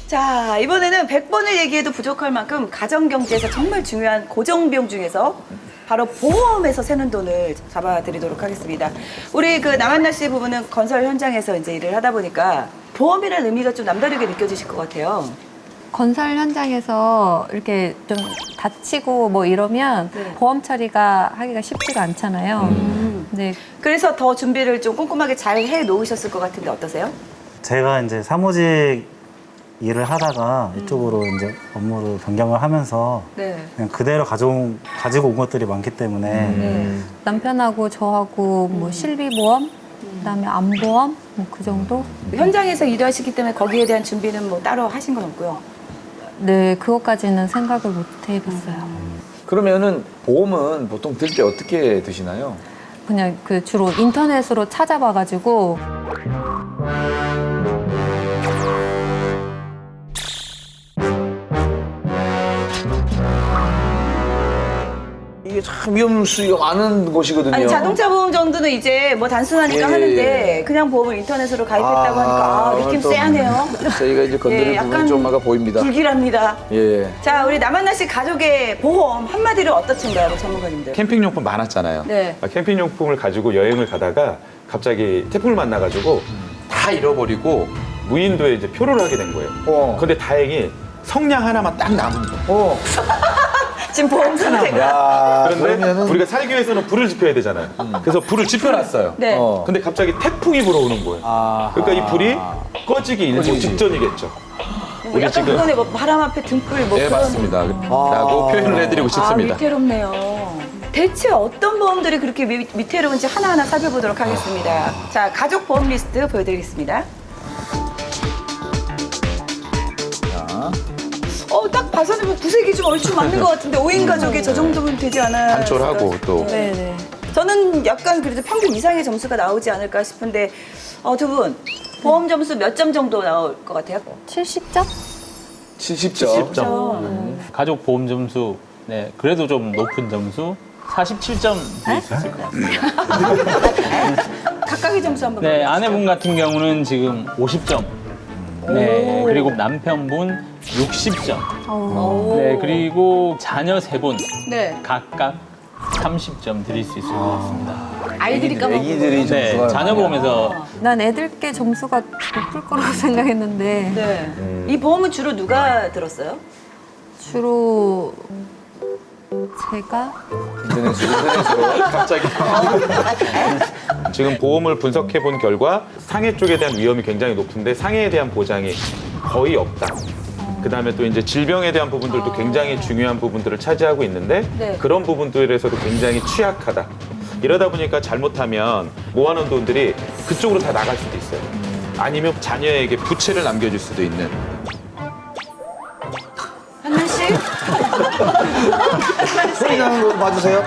자, 이번에는 100번을 얘기해도 부족할 만큼 가정경제에서 정말 중요한 고정비용 중에서 바로 보험에서 새는 돈을 잡아드리도록 하겠습니다. 우리 그 남한나 씨 부부는 건설 현장에서 이제 일을 하다 보니까 보험이라는 의미가 좀 남다르게 느껴지실 것 같아요. 건설 현장에서 이렇게 좀 다치고 뭐 이러면 네. 보험 처리가 하기가 쉽지가 않잖아요. 네. 그래서 더 준비를 좀 꼼꼼하게 잘 해 놓으셨을 것 같은데 어떠세요? 제가 이제 사무직 일을 하다가 이쪽으로 이제 업무를 변경을 하면서 네. 그냥 그대로 가지고 온 것들이 많기 때문에 네. 남편하고 저하고 뭐 실비보험, 그다음에 암보험 뭐 그 정도? 현장에서 일하시기 때문에 거기에 대한 준비는 뭐 따로 하신 건 없고요. 네, 그것까지는 생각을 못 해봤어요. 그러면은 보험은 보통 들 때 어떻게 드시나요? 그냥 그 주로 인터넷으로 찾아봐가지고 이게 참 위험 수위가 많은 곳이거든요. 아니 자동차 보험 정도는 이제 뭐 단순하니까 예, 하는데 예. 그냥 보험을 인터넷으로 가입했다고 하니까 느낌 또 쎄하네요. 저희가 이제 건드릴 예, 부분이 좀 아까 보입니다. 불길합니다. 예. 자, 우리 남한나 씨 가족의 보험 한마디로 어떻든가요, 우리 전문가님들? 캠핑용품 많았잖아요. 네. 캠핑용품을 가지고 여행을 가다가 갑자기 태풍을 만나가지고 다 잃어버리고 무인도에 이제 표를 하게 된 거예요. 근데 다행히 성냥 하나만 딱 남은 거예요. 지금 보험 상태가. 야, 그런데 그러면은 우리가 살기 위해서는 불을 지펴야 되잖아요. 그래서 불을 지펴놨어요. 네. 근데 갑자기 태풍이 불어오는 거예요. 아하. 그러니까 이 불이 꺼지기 일보 직전이겠죠. 우리 약간 지금 그거네, 뭐 바람 앞에 등불 뭐 네, 그런. 맞습니다. 라고 표현을 해드리고 싶습니다. 위태롭네요. 대체 어떤 보험들이 그렇게 위태로운지 하나하나 살펴보도록 하겠습니다. 자, 가족 보험 리스트 보여드리겠습니다. 딱 봐서는 뭐 구색이 좀 얼추 맞는 것 같은데 5인 가족에 저 정도면 되지 않아요? 단촐하고 또 네네. 저는 약간 그래도 평균 이상의 점수가 나오지 않을까 싶은데 두 분 보험 점수 몇 점 정도 나올 것 같아요? 70점? 70점. 가족 보험 점수, 네, 그래도 좀 높은 점수, 47점 드릴 수 있을 것 같습니다. 각각의 점수 한번 네, 보여주시죠. 아내분 같은 경우는 지금 50점. 네, 그리고 남편분 60점. 네, 그리고 자녀 세 분 네. 각각 30점 드릴 수 있을 것 같습니다. 아이들이 까먹고. 애기들이 네, 점수가 자녀 많아요. 보험에서 난 애들께 점수가 높을 거라고 생각했는데 네. 이 보험은 주로 누가 들었어요? 주로 제가 인터넷으로 갑자기 지금 보험을 분석해 본 결과 상해 쪽에 대한 위험이 굉장히 높은데 상해에 대한 보장이 거의 없다. 그다음에 또 이제 질병에 대한 부분들도 굉장히 중요한 부분들을 차지하고 있는데 네. 그런 부분들에서도 굉장히 취약하다. 이러다 보니까 잘못하면 모아놓은 돈들이 그쪽으로 다 나갈 수도 있어요. 아니면 자녀에게 부채를 남겨줄 수도 있는. 한나 씨? 소리 나는 거 봐주세요.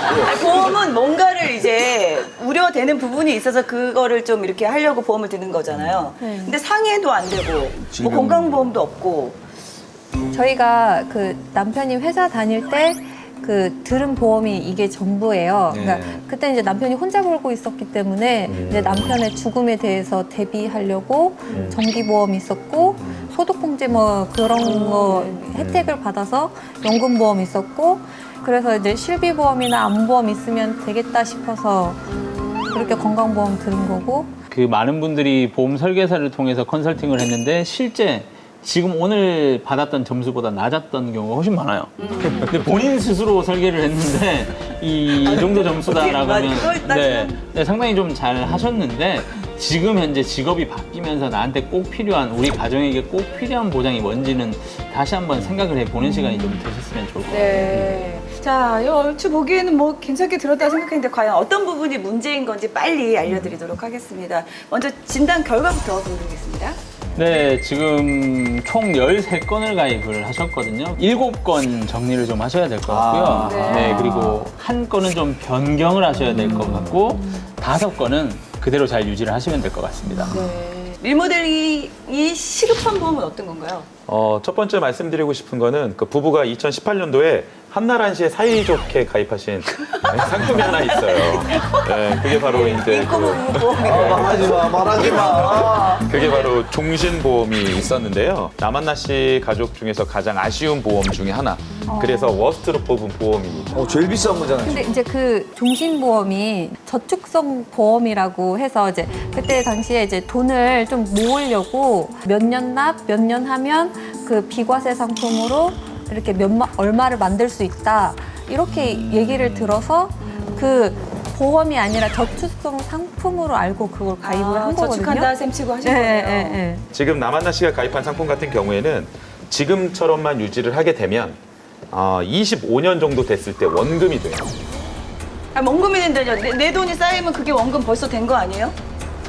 아니, 보험은 뭔가를 이제 우려되는 부분이 있어서 그거를 좀 이렇게 하려고 보험을 드는 거잖아요. 네. 근데 상해도 안 되고 뭐 건강보험도 없고. 저희가 그 남편이 회사 다닐 때 그 들은 보험이 이게 전부예요. 네. 그러니까 그때 이제 남편이 혼자 벌고 있었기 때문에 이제 남편의 죽음에 대해서 대비하려고 정기보험이 있었고 소득공제 뭐 그런 거 혜택을 받아서 연금보험이 있었고 그래서 이제 실비보험이나 암보험 있으면 되겠다 싶어서 그렇게 건강보험 들은 거고 그 많은 분들이 보험 설계사를 통해서 컨설팅을 했는데 실제 지금 오늘 받았던 점수보다 낮았던 경우가 훨씬 많아요. 근데 본인 스스로 설계를 했는데 이 정도 점수다라고 하면 그걸 따지면. 네, 상당히 좀 잘 하셨는데 지금 현재 직업이 바뀌면서 나한테 꼭 필요한 우리 가정에게 꼭 필요한 보장이 뭔지는 다시 한번 생각을 해보는 시간이 좀 되셨으면 좋을 것 같아요. 네. 자, 이 얼추 보기에는 뭐 괜찮게 들었다 생각했는데 과연 어떤 부분이 문제인 건지 빨리 알려드리도록 하겠습니다. 먼저 진단 결과부터 보여드리겠습니다. 네, 지금 총 13건을 가입을 하셨거든요. 7건 정리를 좀 하셔야 될 것 같고요. 네, 그리고 한 건은 좀 변경을 하셔야 될 것 같고 5건은 그대로 잘 유지를 하시면 될 것 같습니다. 네. 리모델링이 시급한 보험은 어떤 건가요? 첫 번째 말씀드리고 싶은 거는 그 부부가 2018년도에 한나란 씨에 사이좋게 가입하신 상품이 하나 있어요. 네, 그게 바로 이제 말하지 마, 말하지 마. 그게 바로 종신보험이 있었는데요. 남한나 씨 가족 중에서 가장 아쉬운 보험 중에 하나. 그래서 워스트로 뽑은 보험입니다. 제일 비싼 거잖아요. 근데 이제 그 종신보험이 저축성 보험이라고 해서 이제 그때 당시에 이제 돈을 좀 모으려고 몇 년 납, 몇 년 하면 그 비과세 상품으로 이렇게 얼마를 만들 수 있다. 이렇게 얘기를 들어서 그 보험이 아니라 저축성 상품으로 알고 그걸 가입을 한 거거든요. 저축한다 셈 치고 하신 거예요. 네. 지금 남한나 씨가 가입한 상품 같은 경우에는 지금처럼만 유지를 하게 되면 25년 정도 됐을 때 원금이 돼요. 원금이 된다죠. 내 돈이 쌓이면 그게 원금 벌써 된 거 아니에요?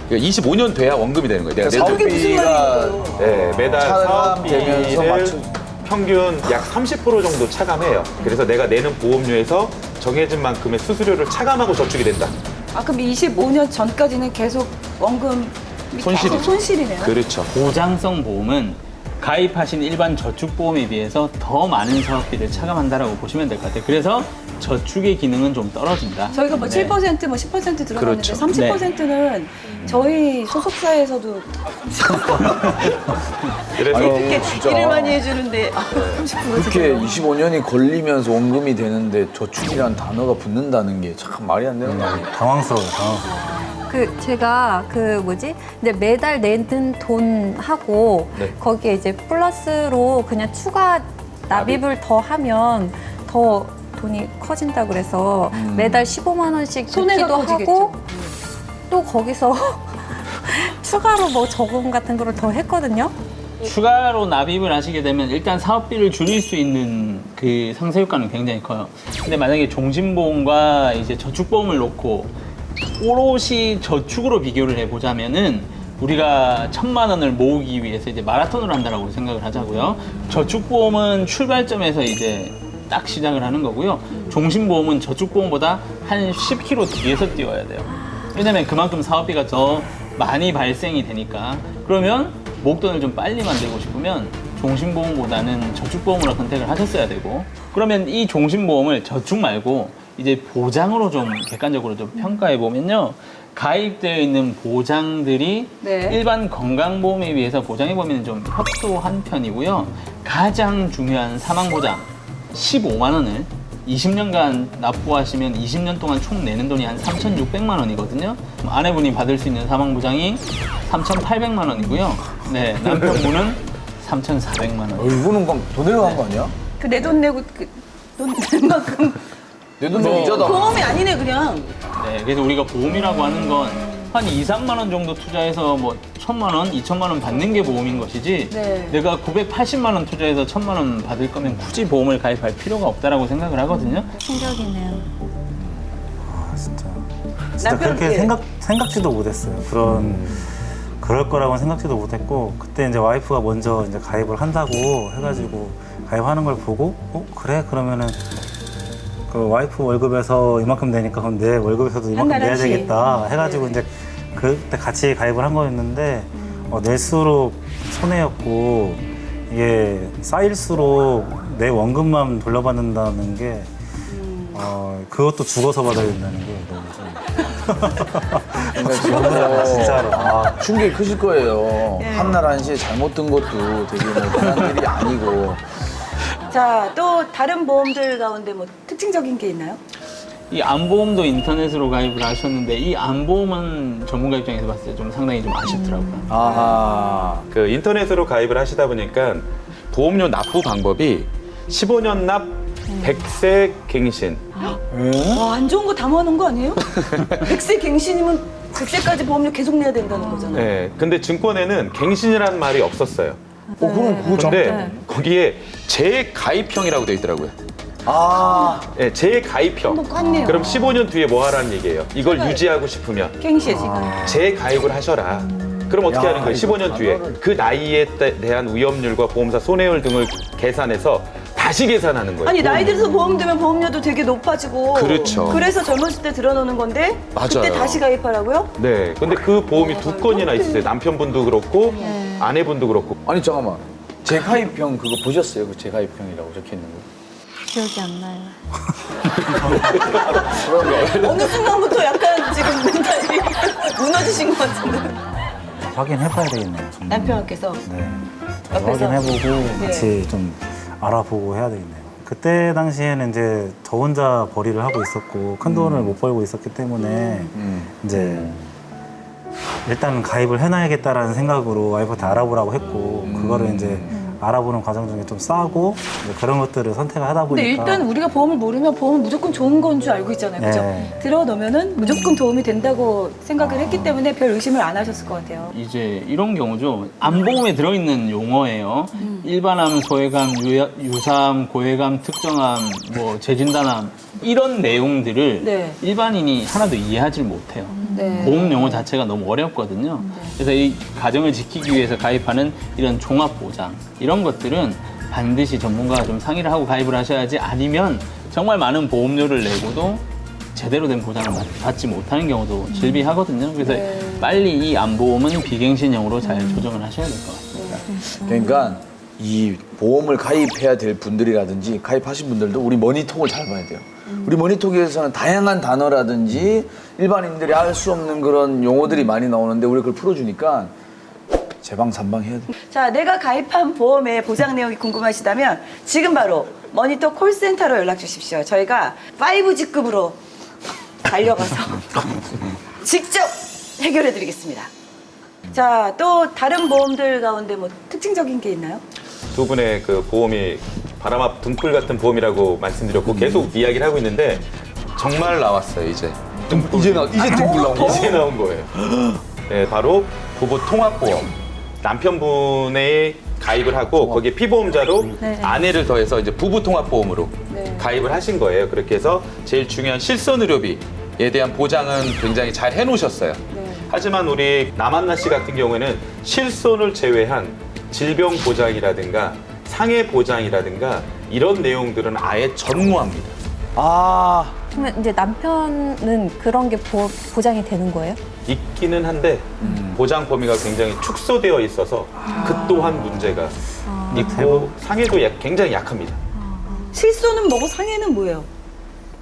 그러니까 25년 돼야 원금이 되는 거예요. 내가 그게 무슨 말이에요? 네, 매달 차감되면서 사업비를 평균 약 30% 정도 차감해요. 그래서 내가 내는 보험료에서 정해진 만큼의 수수료를 차감하고 저축이 된다. 그럼 25년 전까지는 계속 원금 손실이죠. 손실이네요. 그렇죠. 보장성 보험은 가입하신 일반 저축보험에 비해서 더 많은 사업비를 차감한다라고 보시면 될 것 같아요. 그래서 저축의 기능은 좀 떨어진다. 저희가 뭐 네. 7%, 뭐 10% 들어갔는데 그렇죠. 30%는 저희 소속사에서도 그래서 이렇게 진짜. 일을 많이 해주는데 30% 그렇게 25년이 걸리면서 원금이 되는데 저축이라는 단어가 붙는다는 게 참 말이 안 되는 거 아니에요? 당황스러워요. 제가 근데 매달 내는 돈하고 네. 거기에 이제 플러스로 그냥 추가 납입을 더 하면 더 돈이 커진다 그래서 매달 15만 원씩 손해가 넣기도 커지겠죠. 하고 또 거기서 추가로 뭐 저금 같은 거를 더 했거든요. 추가로 납입을 하시게 되면 일단 사업비를 줄일 수 있는 그 상세 효과는 굉장히 커요. 근데 만약에 종신보험과 이제 저축보험을 놓고 오롯이 저축으로 비교를 해보자면은 우리가 1,000만 원을 모으기 위해서 이제 마라톤을 한다라고 생각을 하자고요. 저축보험은 출발점에서 이제 딱 시작을 하는 거고요. 종신보험은 저축보험보다 한 10km 뒤에서 뛰어야 돼요. 왜냐면 그만큼 사업비가 더 많이 발생이 되니까. 그러면 목돈을 좀 빨리 만들고 싶으면 종신보험보다는 저축보험으로 선택을 하셨어야 되고, 그러면 이 종신보험을 저축 말고 이제 보장으로 좀 객관적으로 좀 평가해 보면요, 가입되어 있는 보장들이 네. 일반 건강보험에 비해서 보장해 보면 좀 협소한 편이고요. 가장 중요한 사망보장 15만 원을 20년간 납부하시면 20년 동안 총 내는 돈이 한 3,600만 원이거든요. 아내분이 받을 수 있는 사망보장이 3,800만 원이고요. 네, 남편분은 3,400만 원. 이거는 그냥 더 내려간 거 아니야? 그 내 돈 내고 돈 낸 만큼 내 돈 내고 이자다. 보험이 아니네 그냥. 네, 그래서 우리가 보험이라고 하는 건 한 2, 3만 원 정도 투자해서 뭐 1,000만 원, 2,000만 원 받는 게 보험인 것이지, 네. 내가 980만 원 투자해서 1,000만 원 받을 거면 굳이 보험을 가입할 필요가 없다라고 생각을 하거든요. 충격이네요. 진짜 남편, 그렇게 예. 생각지도 못했어요. 그럴 거라고는 생각지도 못했고, 그때 이제 와이프가 먼저 이제 가입을 한다고 해가지고 가입하는 걸 보고, 그래 그러면은 그 와이프 월급에서 이만큼 내니까 그럼 내 월급에서도 이만큼 내야 한나라씩. 되겠다 해가지고 이제 그때 같이 가입을 한 거였는데, 낼수록 손해였고, 이게 쌓일수록 내 원금만 돌려받는다는 게 그것도 죽어서 받아야 된다는 게 너무 좀 진짜로. 충격이 크실 거예요. 한나란 씨의 잘못된 것도 되게 뭐 그런 일이 아니고. 자, 또 다른 보험들 가운데 뭐 특징적인 게 있나요? 이 안보험도 인터넷으로 가입을 하셨는데, 이 안보험은 전문가 입장에서 봤을 때 좀 상당히 좀 아쉽더라고요. 아하. 그 인터넷으로 가입을 하시다 보니까 보험료 납부 방법이 15년 납 100세 갱신. 와, 안 좋은 거 다 모아놓은 거 아니에요? 100세 갱신이면 100세까지 보험료 계속 내야 된다는 거잖아요. 네, 근데 증권에는 갱신이라는 말이 없었어요. 그럼 그거 근데 거기에 재가입형이라고 되어 있더라고요. 네, 재가입형. 뭐 같네요. 그럼 15년 뒤에 뭐 하라는 얘기예요? 이걸 유지하고 싶으면 갱신. 재가입을 하셔라. 그럼 어떻게 하는 거예요? 15년 뒤에 그 나이에 대한 위험률과 보험사 손해율 등을 계산해서 다시 계산하는 거예요. 아니, 나이 들어서 보험 들면 보험료도 되게 높아지고. 그렇죠. 그래서 젊었을 때 들어놓는 건데. 그때 맞아요. 다시 가입하라고요? 네, 근데 그 보험이 두 건이나 있으세요. 남편분도 그렇고 아내분도 그렇고. 아니 잠깐만. 재가입형 그거 보셨어요? 그 재가입형이라고 적혀 있는 거? 기억이 안 나요. 어느 순간부터 약간 지금 멘탈이 무너지신 것 같은데. 확인해봐야 되겠네요. 정말. 남편께서 네. 저도 옆에서? 확인해보고 같이 좀 알아보고 해야 되겠네요. 그때 당시에는 이제 저 혼자 벌이를 하고 있었고 큰 돈을 못 벌고 있었기 때문에 이제 일단 가입을 해놔야겠다라는 생각으로 와이프한테 알아보라고 했고 그거를 이제 알아보는 과정 중에 좀 싸고 이제 그런 것들을 선택을 하다 근데 보니까 일단 우리가 보험을 모르면 보험은 무조건 좋은 건 줄 알고 있잖아요. 그죠? 네. 들어놓으면은 무조건 도움이 된다고 생각을 했기 때문에 별 의심을 안 하셨을 것 같아요. 이제 이런 경우죠. 안보험에 들어있는 용어예요. 일반암, 소외감, 유사암, 고해감, 특정암, 뭐 재진단암 이런 내용들을 네. 일반인이 하나도 이해하지 못해요. 네. 보험 용어 자체가 너무 어렵거든요. 그래서 이 가정을 지키기 위해서 가입하는 이런 종합보장 이런 것들은 반드시 전문가와 좀 상의를 하고 가입을 하셔야지 아니면 정말 많은 보험료를 내고도 제대로 된 보장을 받지 못하는 경우도 질비하거든요. 그래서 빨리 이 안보험은 비갱신형으로 잘 조정을 하셔야 될 것 같습니다. 그러니까 이 보험을 가입해야 될 분들이라든지 가입하신 분들도 우리 머니톡을 잘 봐야 돼요. 우리 머니톡에서는 다양한 단어라든지 일반인들이 알 수 없는 그런 용어들이 많이 나오는데 우리가 그걸 풀어주니까 제방산방 해야 돼. 자, 내가 가입한 보험의 보장 내용이 궁금하시다면 지금 바로 머니터 콜센터로 연락 주십시오. 저희가 5G급으로 달려가서 직접 해결해 드리겠습니다. 자, 또 다른 보험들 가운데 뭐 특징적인 게 있나요? 두 분의 그 보험이 바람 앞 등불 같은 보험이라고 말씀드렸고 계속 이야기를 하고 있는데 정말 나왔어요 이제. 이제 등불 나온 거. 이제 나온 거예요. 네, 바로 부부 통합보험. 남편분의 가입을 하고 거기에 피보험자로 아내를 더해서 이제 부부 통합보험으로 가입을 하신 거예요. 그렇게 해서 제일 중요한 실손의료비에 대한 보장은 굉장히 잘 해놓으셨어요. 하지만 우리 남한나 씨 같은 경우에는 실손을 제외한 질병 보장이라든가 상해 보장이라든가 이런 내용들은 아예 전무합니다. 아, 그러면 이제 남편은 그런 게 보장이 되는 거예요? 있기는 한데 보장 범위가 굉장히 축소되어 있어서 그 또한 문제가 있고 상해도 굉장히 약합니다. 실손은 뭐고 상해는 뭐예요?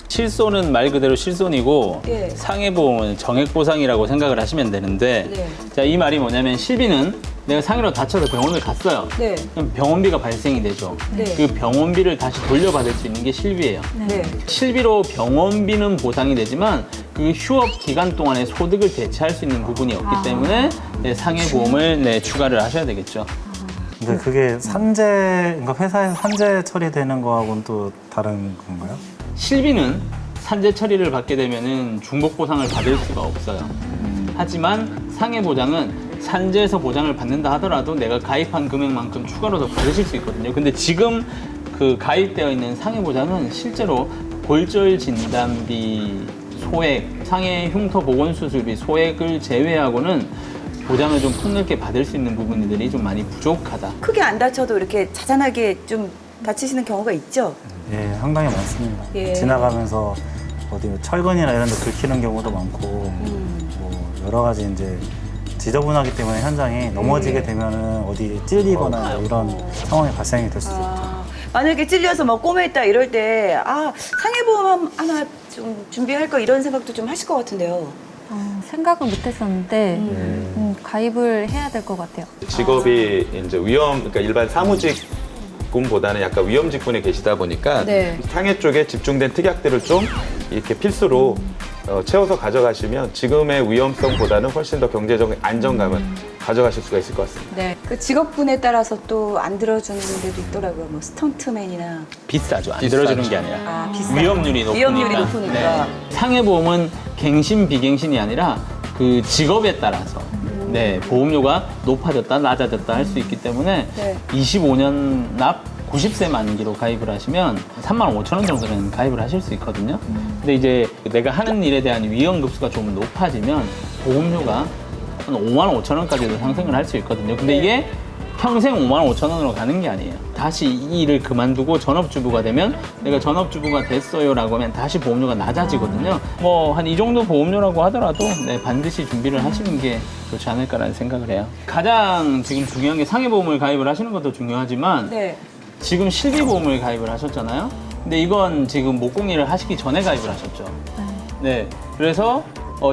실손은 말 그대로 실손이고 예. 상해보험은 정액보상이라고 생각을 하시면 되는데 네. 자, 이 말이 뭐냐면 실비는 내가 상해로 다쳐서 병원을 갔어요. 네. 그럼 병원비가 발생이 되죠. 네. 그 병원비를 다시 돌려받을 수 있는 게 실비예요. 네. 실비로 병원비는 보상이 되지만 그 휴업 기간 동안에 소득을 대체할 수 있는 부분이 없기 때문에 네, 상해보험을 네, 추가를 하셔야 되겠죠. 근데 그게 산재 그러니까 회사에서 산재 처리되는 거하고는 또 다른 건가요? 실비는 산재 처리를 받게 되면은 중복 보상을 받을 수가 없어요. 하지만 상해 보장은 산재에서 보장을 받는다 하더라도 내가 가입한 금액만큼 추가로 더 받으실 수 있거든요. 근데 지금 그 가입되어 있는 상해 보장은 실제로 골절 진단비, 소액, 상해 흉터 보건 수술비, 소액을 제외하고는 보장을 좀 폭넓게 받을 수 있는 부분들이 좀 많이 부족하다. 크게 안 다쳐도 이렇게 자잘하게 좀 다치시는 경우가 있죠? 예, 상당히 많습니다. 예. 지나가면서 어디 철근이나 이런 데 긁히는 경우도 많고 뭐 여러 가지 이제 지저분하기 때문에 현장이 넘어지게 되면은 어디 찔리거나 이런 상황이 발생이 될 수 있죠. 만약에 찔려서 뭐 꼬매있다 이럴 때 상해보험 하나 좀 준비할 거 이런 생각도 좀 하실 것 같은데요. 생각은 못했었는데 가입을 해야 될 것 같아요. 직업이 이제 그러니까 일반 사무직군보다는 약간 위험 직군에 계시다 보니까 네. 상해 쪽에 집중된 특약들을 좀 이렇게 필수로 채워서 가져가시면 지금의 위험성보다는 훨씬 더 경제적 안정감을 가져가실 수가 있을 것 같습니다. 네. 그 직업군에 따라서 또 안 들어주는 데도 있더라고요. 뭐 스턴트맨이나. 비싸죠. 안 들어주는 게 아니라 비싸. 위험률이 높으니까. 위험률이 높으니까. 네. 상해보험은 갱신 비갱신이 아니라 그 직업에 따라서 네, 보험료가 높아졌다 낮아졌다 할 수 있기 때문에 네. 25년 납 90세 만기로 가입을 하시면 35,000원 정도는 가입을 하실 수 있거든요. 근데 이제 내가 하는 일에 대한 위험급수가 좀 높아지면 보험료가 한 55,000원까지도 상승을 할 수 있거든요. 근데 이게 평생 5만 5천 원으로 가는 게 아니에요. 다시 이 일을 그만두고 전업주부가 되면 내가 전업주부가 됐어요라고 하면 다시 보험료가 낮아지거든요. 뭐 한 이 정도 보험료라고 하더라도 네, 반드시 준비를 하시는 게 좋지 않을까라는 생각을 해요. 가장 지금 중요한 게 상해보험을 가입을 하시는 것도 중요하지만 네. 지금 실비보험을 가입을 하셨잖아요. 근데 이건 지금 목공일을 하시기 전에 가입을 하셨죠. 네. 그래서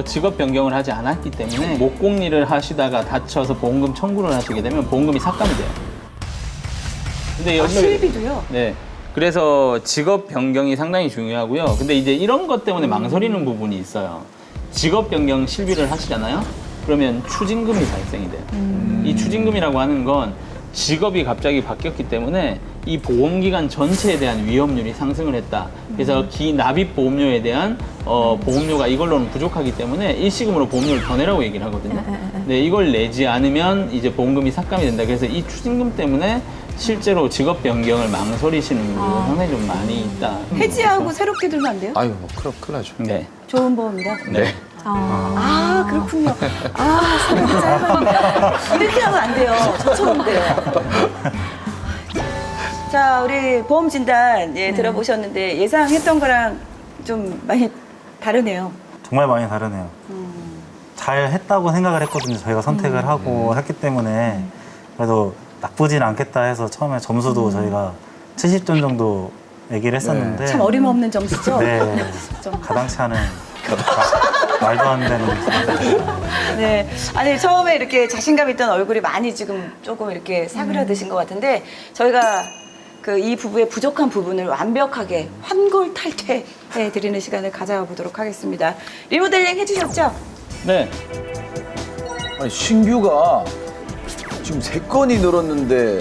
직업 변경을 하지 않았기 때문에 목공일을 하시다가 다쳐서 보험금 청구를 하시게 되면 보험금이 삭감이 돼요. 근데 여기 실비도요? 네. 그래서 직업 변경이 상당히 중요하고요. 근데 이제 이런 것 때문에 망설이는 부분이 있어요. 직업 변경 실비를 하시잖아요. 그러면 추징금이 발생이 돼요. 이 추징금이라고 하는 건 직업이 갑자기 바뀌었기 때문에 이 보험기간 전체에 대한 위험률이 상승을 했다. 그래서 기납입 보험료에 대한 보험료가 이걸로는 부족하기 때문에 일시금으로 보험료를 더 내라고 얘기를 하거든요. 네, 이걸 내지 않으면 이제 보험금이 삭감이 된다. 그래서 이 추징금 때문에 실제로 직업 변경을 망설이시는 분들이 상당히 좀 많이 있다. 해지하고 새롭게 들면 안 돼요? 아유, 뭐 큰일 나죠. 네. 좋은 보험이다. 네. 아, 그렇군요. 아, 소리가 짧았네. 이렇게 하면 안 돼요. 저처럼 돼요. 자, 우리 보험 진단 들어보셨는데 예상했던 거랑 좀 많이 다르네요. 정말 많이 다르네요. 잘 했다고 생각을 했거든요. 저희가 선택을 하고 했기 때문에 그래도 나쁘진 않겠다 해서 처음에 점수도 저희가 70점 정도 얘기를 했었는데 참 어림없는 점수죠? 네, 70점. 가당치 않은 말도 안 되는 네. 아니, 처음에 이렇게 자신감 있던 얼굴이 많이 지금 조금 이렇게 사그라드신 것 같은데 저희가 이 부부의 부족한 부분을 완벽하게 환골 탈퇴해 드리는 시간을 가져보도록 하겠습니다. 리모델링 해주셨죠? 네. 아니, 신규가 지금 3건이 늘었는데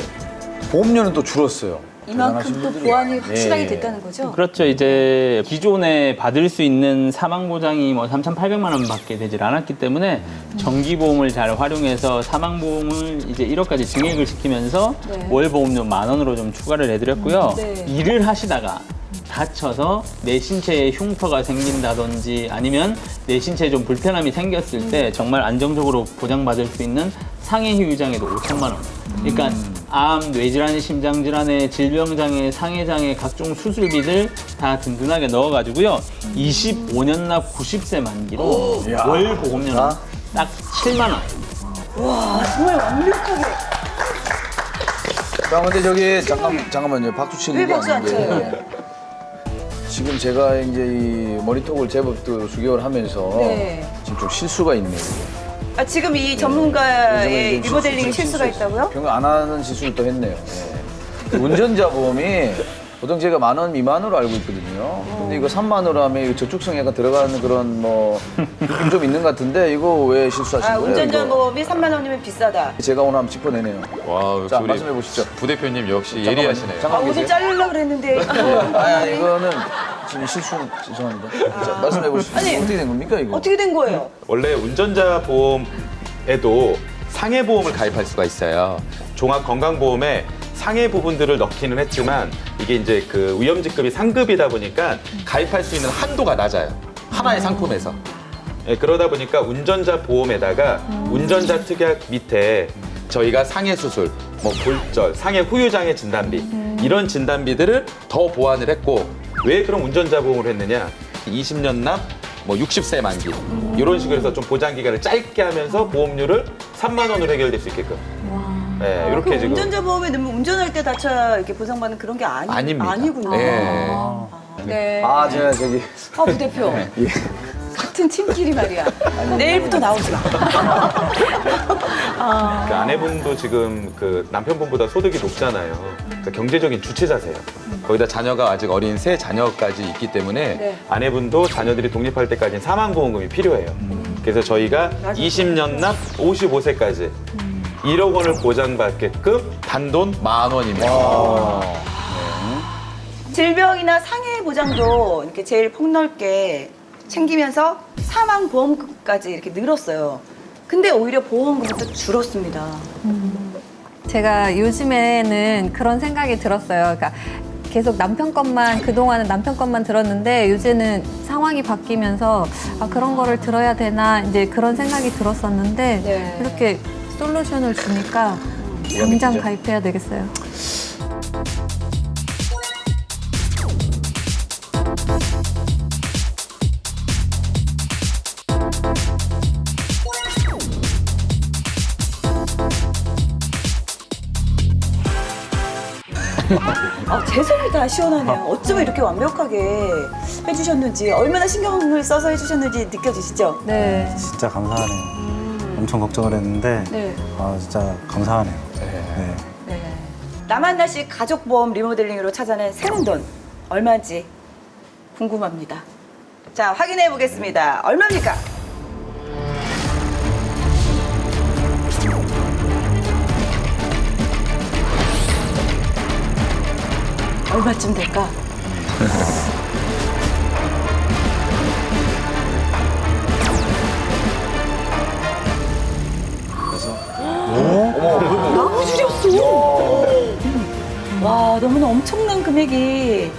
보험료는 또 줄었어요. 이만큼 대단하신 또 분들이에요. 보완이 확실하게 예. 됐다는 거죠? 그렇죠. 이제 기존에 받을 수 있는 사망보장이 뭐 3,800만 원밖에 되질 않았기 때문에 정기보험을 잘 활용해서 사망보험을 이제 1억까지 증액을 시키면서 네. 월 보험료 10,000원으로 좀 추가를 해드렸고요. 네. 일을 하시다가 다쳐서 내 신체에 흉터가 생긴다든지 아니면 내 신체에 좀 불편함이 생겼을 때 정말 안정적으로 보장받을 수 있는 상해휴유장애도 5천만 원. 그러니까 암, 뇌질환, 심장질환에 질병장애, 상해장애, 각종 수술비들 다 든든하게 넣어가지고요. 25년 납 90세 만기로 월 보험료는 딱 7만 원. 와, 정말 완벽하게. 자, 근데 저기 잠깐만요. 박수 치는 왜 게 박수 안 아닌 게 쳐요? 지금 제가 이제 이 머니톡을 제법 또 수개월 하면서 네. 지금 좀 실수가 있네요. 아, 지금 이 요즘에 전문가의 좀 리모델링 실수가 있다고요? 병 안 하는 실수를 또 했네요. 예. 운전자 보험이 보통 제가 10,000원 미만으로 알고 있거든요. 근데 이거 3만원으로 하면 이거 저축성이 약간 들어가는 그런 뭐 느낌 좀 있는 것 같은데 이거 왜 실수하신 아, 거예요? 운전자 이거? 보험이 3만 원이면 비싸다. 제가 오늘 한번 짚어내네요. 와, 역시 자, 우리 말씀해 보시죠. 부대표님 역시 잠깐만요. 예리하시네요. 아, 잠깐 오늘 계세요. 자르려고 그랬는데. 아니, 이거는 지금 실수 죄송합니다. 자, 말씀해 보시죠. 아니, 어떻게 된 겁니까 이거? 어떻게 된 거예요? 원래 운전자 보험에도 상해 보험을 가입할 수가 있어요. 종합 건강보험에 상해 부분들을 넣기는 했지만 이게 이제 그 위험직급이 상급이다 보니까 가입할 수 있는 한도가 낮아요. 하나의 상품에서. 예, 그러다 보니까 운전자 보험에다가 운전자 특약 밑에 저희가 상해 수술, 뭐 골절, 상해 후유장애 진단비 이런 진단비들을 더 보완을 했고 왜 그럼 운전자 보험을 했느냐? 20년 납, 뭐 60세 만기 이런 식으로 해서 좀 보장 기간을 짧게 하면서 보험료를 3만 원으로 해결될 수 있게끔. 네, 이렇게 그 지금. 운전자 보험에 넣으면 운전할 때 다쳐야 이렇게 보상받는 그런 게 아닙니다. 아니군요. 네. 네. 아, 제가 저기 부대표. 같은 팀끼리 말이야. 내일부터 나오지 마. 그 아내분도 지금 그 남편분보다 소득이 높잖아요. 그러니까 경제적인 주체자세요. 거기다 자녀가 아직 어린 세 자녀까지 있기 때문에 네. 아내분도 자녀들이 독립할 때까지는 사망보험금이 필요해요. 그래서 저희가 20년 납 55세까지 1억 원을 보장받게끔 단돈 10,000원입니다. 질병이나 상해 보장도 이렇게 제일 폭넓게 챙기면서 사망 보험금까지 이렇게 늘었어요. 근데 오히려 보험금은 또 줄었습니다. 제가 요즘에는 그런 생각이 들었어요. 그러니까 계속 남편 것만, 그동안은 남편 것만 들었는데 요새는 상황이 바뀌면서 아, 그런 거를 들어야 되나 이제 그런 생각이 들었었는데 네. 이렇게 솔루션을 주니까 당장 믿기죠? 가입해야 되겠어요. 제 속이 다 시원하네요. 어쩌면 이렇게 완벽하게 해주셨는지, 얼마나 신경을 써서 해주셨는지 느껴지시죠? 네. 진짜 감사하네요. 엄청 걱정을 했는데 네. 진짜 감사하네요. 네. 네. 남한나씨 가족보험 리모델링으로 찾아낸 새는 돈 얼마인지 궁금합니다. 자, 확인해 보겠습니다. 얼마입니까? 얼마쯤 될까? 너무 줄였어. 와, 너무나 엄청난 금액이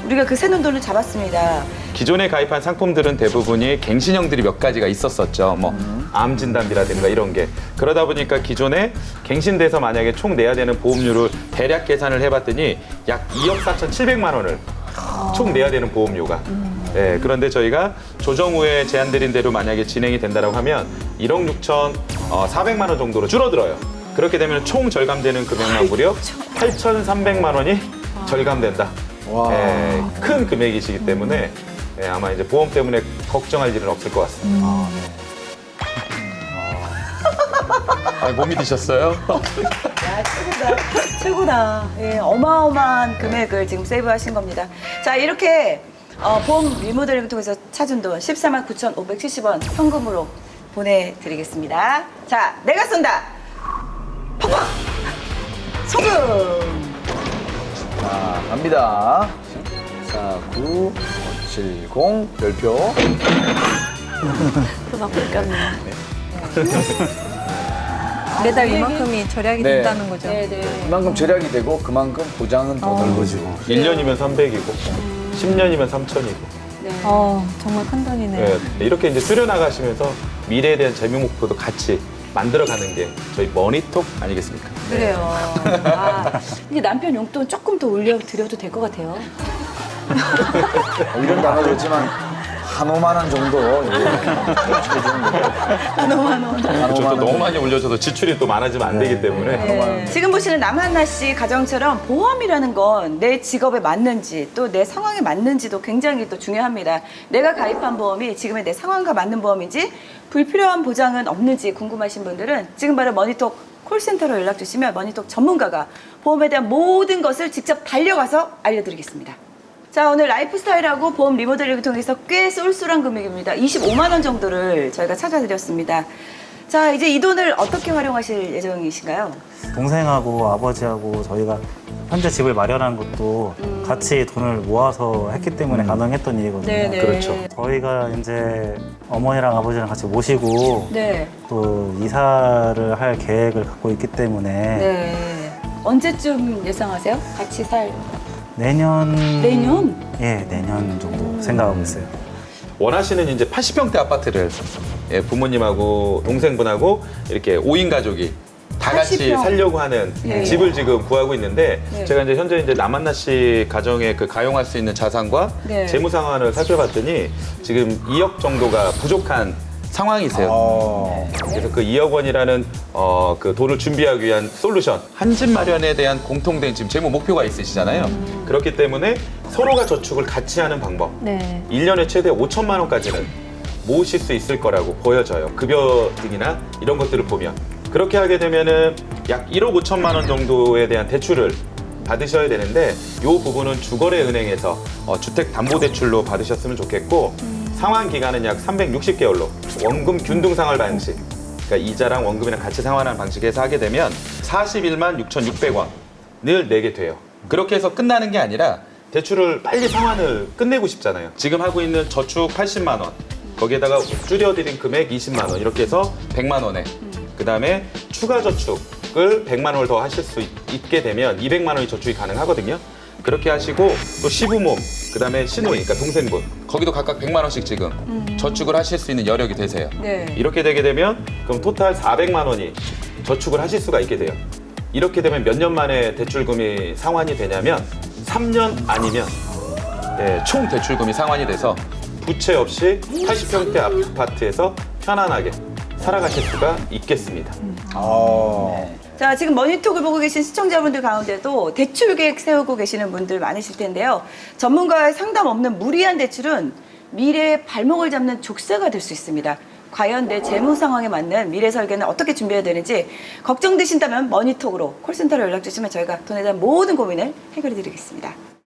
우리가 그 새는 돈을 잡았습니다. 기존에 가입한 상품들은 대부분이 갱신형들이 몇 가지가 있었었죠. 뭐 암 진단비라든가 이런 게. 그러다 보니까 기존에 갱신돼서 만약에 총 내야 되는 보험료를 대략 계산을 해봤더니 약 2억 4,700만 원을 총 내야 되는 보험료가. 예, 그런데 저희가 조정 후에 제안드린 대로 만약에 진행이 된다고 하면 1억 6,400만 원 정도로 줄어들어요. 그렇게 되면 총 절감되는 금액만 무려 8,300만 원이 절감된다. 와. 예, 큰 금액이시기 때문에 예, 아마 이제 보험 때문에 걱정할 일은 없을 것 같습니다. 못 믿으셨어요? 야, 최고다. 최고다. 예, 어마어마한 금액을 지금 세이브하신 겁니다. 자, 이렇게 보험 리모델링을 통해서 찾은 돈 14만 9,570원 현금으로 보내드리겠습니다. 자, 내가 쏜다. 팍팍! 소금! 자, 갑니다. 49570 별표. 또 바뀌었네. 매달 이만큼이 절약이 네. 된다는 거죠. 그만큼 절약이 되고 그만큼 보장은 더 넓어지고. 1년이면 300이고 10년이면 3,000이고 정말 큰 돈이네요. 예, 이렇게 이제 줄여나가시면서 미래에 대한 재무 목표도 같이 만들어가는 게 저희 머니톡 아니겠습니까? 그래요. 아, 이제 남편 용돈 조금 더 올려드려도 될 것 같아요. 이런 단어도 있지만 한 5만 원 정도. 저도 너무 많이 올려줘도 지출이 또 많아지면 안 되기 때문에 네. 지금 보시는 남한나 씨 가정처럼 보험이라는 건 내 직업에 맞는지 또 내 상황에 맞는지도 굉장히 또 중요합니다. 내가 가입한 보험이 지금의 내 상황과 맞는 보험인지 불필요한 보장은 없는지 궁금하신 분들은 지금 바로 머니톡 콜센터로 연락 주시면 머니톡 전문가가 보험에 대한 모든 것을 직접 달려가서 알려드리겠습니다. 자, 오늘 라이프스타일하고 보험 리모델링을 통해서 꽤 쏠쏠한 금액입니다. 25만 원 정도를 저희가 찾아드렸습니다. 자, 이제 이 돈을 어떻게 활용하실 예정이신가요? 동생하고 아버지하고 저희가 현재 집을 마련한 것도 같이 돈을 모아서 했기 때문에 가능했던 일이거든요. 네네. 그렇죠. 저희가 이제 어머니랑 아버지랑 같이 모시고 네. 또 이사를 할 계획을 갖고 있기 때문에 네. 언제쯤 예상하세요? 같이 살. 내년 내년? 내년 정도 생각하고 있어요. 원하시는 이제 80평대 아파트를 예, 부모님하고 동생분하고 이렇게 5인 가족이 다 같이 80평. 살려고 하는 네. 집을 지금 구하고 있는데 네. 제가 이제 현재 이제 남한나 씨 가정에 그 가용할 수 있는 자산과 네. 재무 상황을 살펴봤더니 지금 2억 정도가 부족한 상황이세요. 그래서 그 2억 원이라는 그 돈을 준비하기 위한 솔루션, 한 집 마련에 대한 공통된 지금 재무 목표가 있으시잖아요. 그렇기 때문에 서로가 저축을 같이 하는 방법. 네. 1년에 최대 5천만 원까지는 모으실 수 있을 거라고 보여져요. 급여 등이나 이런 것들을 보면. 그렇게 하게 되면은 약 1억 5천만 원 정도에 대한 대출을 받으셔야 되는데 이 부분은 주거래은행에서 주택담보대출로 받으셨으면 좋겠고 상환 기간은 약 360개월로 원금 균등 상환 방식, 그러니까 이자랑 원금이랑 같이 상환하는 방식에서 하게 되면 41만 6,600원을 내게 돼요. 그렇게 해서 끝나는 게 아니라 대출을 빨리 상환을 끝내고 싶잖아요. 지금 하고 있는 저축 80만 원, 거기에다가 줄여드린 금액 20만 원 이렇게 해서 100만 원에 그 다음에 추가 저축을 100만 원을 더 하실 수 있게 되면 200만 원이 저축이 가능하거든요. 그렇게 하시고 또 시부모님, 그 다음에 시누이, 그러니까 동생분 거기도 각각 100만 원씩 지금 저축을 하실 수 있는 여력이 되세요. 네. 이렇게 되게 되면 그럼 토탈 400만 원이 저축을 하실 수가 있게 돼요. 이렇게 되면 몇 년 만에 대출금이 상환이 되냐면 3년 아니면 총 대출금이 상환이 돼서 부채 없이 80평대 아파트에서 편안하게 살아가실 수가 있겠습니다. 자, 지금 머니톡을 보고 계신 시청자분들 가운데도 대출 계획 세우고 계시는 분들 많으실 텐데요. 전문가의 상담 없는 무리한 대출은 미래의 발목을 잡는 족쇄가 될 수 있습니다. 과연 내 재무 상황에 맞는 미래 설계는 어떻게 준비해야 되는지 걱정되신다면 머니톡으로 콜센터로 연락 주시면 저희가 돈에 대한 모든 고민을 해결해 드리겠습니다.